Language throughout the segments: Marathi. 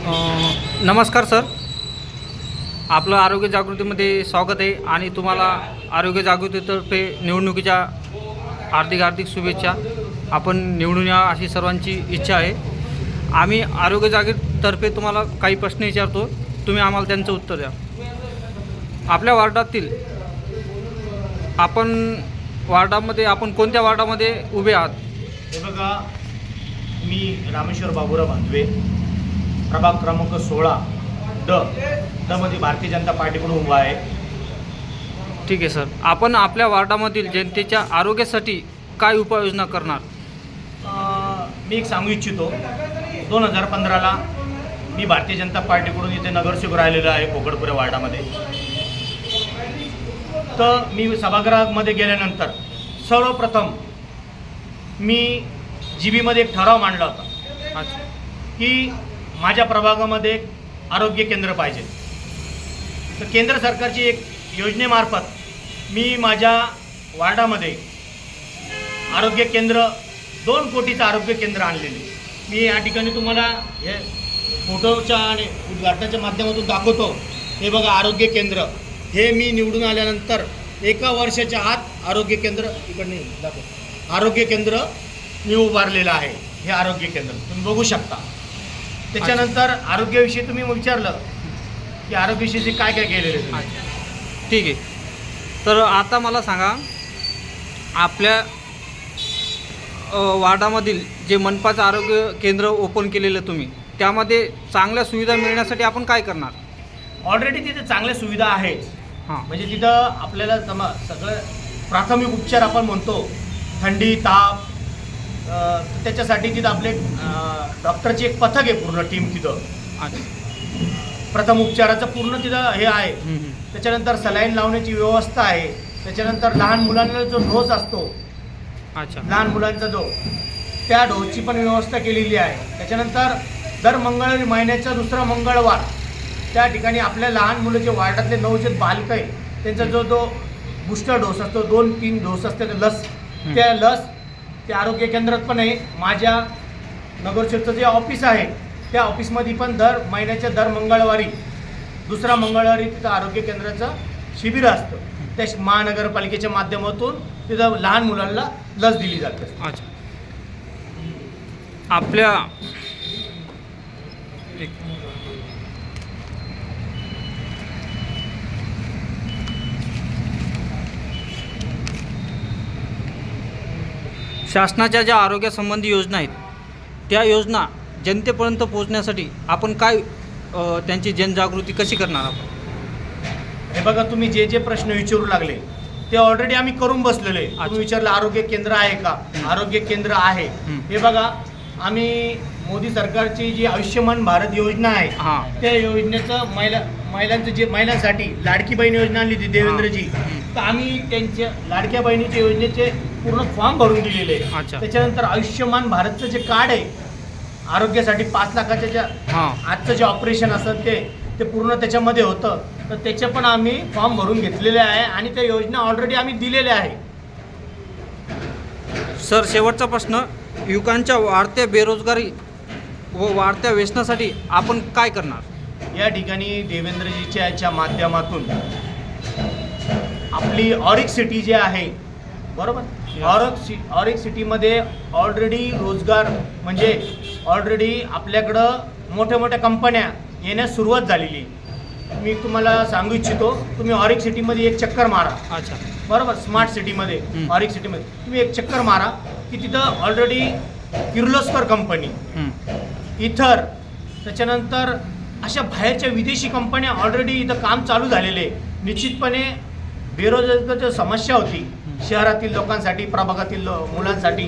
नमस्कार सर, आपलं आरोग्य जागृतीमध्ये स्वागत आहे आणि तुम्हाला आरोग्य जागृतीतर्फे निवडणुकीच्या हार्दिक शुभेच्छा. आपण निवडून या अशी सर्वांची इच्छा आहे. आम्ही आरोग्य जागृतीतर्फे तुम्हाला काही प्रश्न विचारतो, तुम्ही आम्हाला त्यांचं उत्तर द्या. आपल्या वार्डातील आपण कोणत्या वार्डामध्ये उभे आहात? हे बघा, मी रामेश्वर बाबूराव भांदवे, प्रभाग क्रमांक 16 ड मध्ये भारतीय जनता पार्टीकडून उभा आहे. ठीक आहे सर, आपण आपल्या वार्डामधील जनतेच्या आरोग्यासाठी काय उपाययोजना करणार? मी एक सांगू इच्छितो. 2015ला मी भारतीय जनता पार्टीकडून इथे नगरसेवक राहिलेलो आहे कोकडपुरे वार्डामध्ये. तर मी सभागृहामध्ये गेल्यानंतर सर्वप्रथम मी जीबीमध्ये एक ठराव मांडला होता की माझ्या प्रभागामध्ये आरोग्य केंद्र पाहिजे. तर केंद्र सरकारची एक योजनेमार्फत मी माझ्या वार्डामध्ये आरोग्य केंद्र 2 कोटीचं आरोग्य केंद्र आणलेले. मी या ठिकाणी तुम्हाला हे फोटोच्या आणि उद्घाटनाच्या माध्यमातून दाखवतो. हे बघा आरोग्य केंद्र, हे मी निवडून आल्यानंतर 1 वर्षाच्या आत आरोग्य केंद्र इकडे दाखव आरोग्य केंद्र मी उभारलेलं आहे. हे आरोग्य केंद्र तुम्ही बघू शकता. त्याच्यानंतर आरोग्याविषयी तुम्ही विचारलं की आरोग्याविषयी काय काय केलेलं आहे. ठीक आहे, तर आता मला सांगा, आपल्या वार्डामधील जे मनपाचं आरोग्य केंद्र ओपन केलेलं तुम्ही, त्यामध्ये चांगल्या सुविधा मिळण्यासाठी आपण काय करणार? ऑलरेडी तिथे चांगल्या सुविधा आहेत. म्हणजे तिथं आपल्याला सगळं प्राथमिक उपचार आपण म्हणतो, थंडी ताप, त्याच्यासाठी तिथं आपले डॉक्टरची एक पथक आहे, पूर्ण टीम तिथं. प्रथम उपचाराचं पूर्ण तिथं हे आहे. त्याच्यानंतर सलाईन लावण्याची व्यवस्था आहे. त्याच्यानंतर लहान मुलांना जो डोस असतो, लहान मुलांचा त्या डोसची पण व्यवस्था केलेली आहे. त्याच्यानंतर दर मंगळवारी महिन्याचा 2रा मंगळवार त्या ठिकाणी आपल्या लहान मुलाचे वार्डातले 9 जे बालक आहे त्यांचा जो बूस्टर डोस असतो, 2-3 डोस असते लस, त्या लस त्या आरोग्य केंद्रात पण आहे. माझ्या नगरसेवकचं जे ऑफिस आहे त्या ऑफिसमध्ये पण दर महिन्याच्या दर मंगळवारी 2रा मंगळवारी तिथं आरोग्य केंद्राचं शिबिर असतं. त्या महानगरपालिकेच्या माध्यमातून तिथं लहान मुलांना लस दिली जाते. आपल्या शासनाच्या ज्या आरोग्यासंबंधी योजना आहेत, त्या योजना जनतेपर्यंत पोहोचण्यासाठी आपण काय त्यांची जनजागृती कशी करणार आपण? हे बघा, तुम्ही जे जे प्रश्न विचारू लागले ते ऑलरेडी आम्ही करून बसलेलो आहे. तुम्ही विचारलं आरोग्य केंद्र आहे का? आरोग्य केंद्र आहे. हे बघा, आम्ही मोदी सरकारची जी आयुष्यमान भारत योजना आहे त्या योजनेचं महिलांसाठी लाडकी बहीण योजना आणली होती देवेंद्रजी. तर आम्ही त्यांच्या लाडक्या बहिणीच्या योजनेचे पूर्ण फॉर्म भरून दिलेले आहे. त्याच्यानंतर आयुष्यमान भारतचं जे कार्ड आहे आरोग्यासाठी 5 लाखाच्या ज्या आजचं जे ऑपरेशन असतं ते पूर्ण त्याच्यामध्ये होतं. तर त्याचे पण आम्ही फॉर्म भरून घेतलेले आहे आणि त्या योजना ऑलरेडी आम्ही दिलेल्या आहे. सर, शेवटचा प्रश्न, युवकांच्या वाढत्या बेरोजगारी व वाढत्या व्यसनासाठी आपण काय करणार? या ठिकाणी देवेंद्रजीच्या माध्यमातून आपली ऑरिक सिटी जे आहे, बरोबर, ऑरिक सिटीमध्ये ऑलरेडी रोजगार म्हणजे ऑलरेडी आपल्याकडं मोठ्या मोठ्या कंपन्या येण्यास सुरुवात झालेली. मी तुम्हाला सांगू इच्छितो, तुम्ही ऑरिक सिटीमध्ये एक चक्कर मारा. बरोबर, स्मार्ट सिटीमध्ये ऑरिक सिटीमध्ये तुम्ही एक चक्कर मारा की तिथं ऑलरेडी किर्लोस्कर कंपनी, इथर, त्याच्यानंतर अशा बाहेरच्या विदेशी कंपन्या ऑलरेडी इथं काम चालू झालेले. निश्चितपणे बेरोजगारीची समस्या होती शहरातील लोकांसाठी, प्रभागातील मुलांसाठी,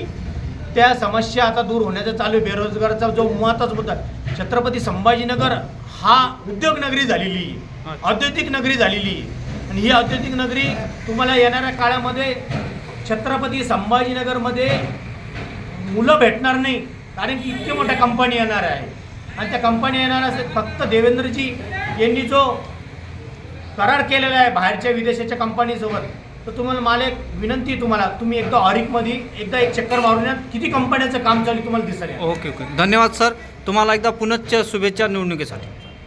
त्या समस्या आता दूर होण्याचं चालू आहे. बेरोजगाराचा जो महत्त्वाचा मुद्दा, छत्रपती संभाजीनगर हा उद्योग नगरी झालेली आहे, औद्योगिक नगरी झालेली आहे. आणि ही औद्योगिक नगरी तुम्हाला येणाऱ्या काळामध्ये छत्रपती संभाजीनगरमध्ये मुलं भेटणार नाही, कारण की इतक्या मोठ्या कंपनी येणार आहे. आणि त्या कंपनी येणार असेल फक्त देवेंद्रजी यांनी जो करार केलेला आहे बाहेरच्या विदेशाच्या कंपनीसोबत, तर तुम्हाला मला एक विनंती आहे, तुम्ही एकदा ऑरिकमध्ये एकदा एक चक्कर मारून या, किती कंपन्यांचं काम चालू तुम्हाला दिसेल. ओके, धन्यवाद सर. तुम्हाला एकदा पुनश्च शुभेच्छा निवडणुकीसाठी.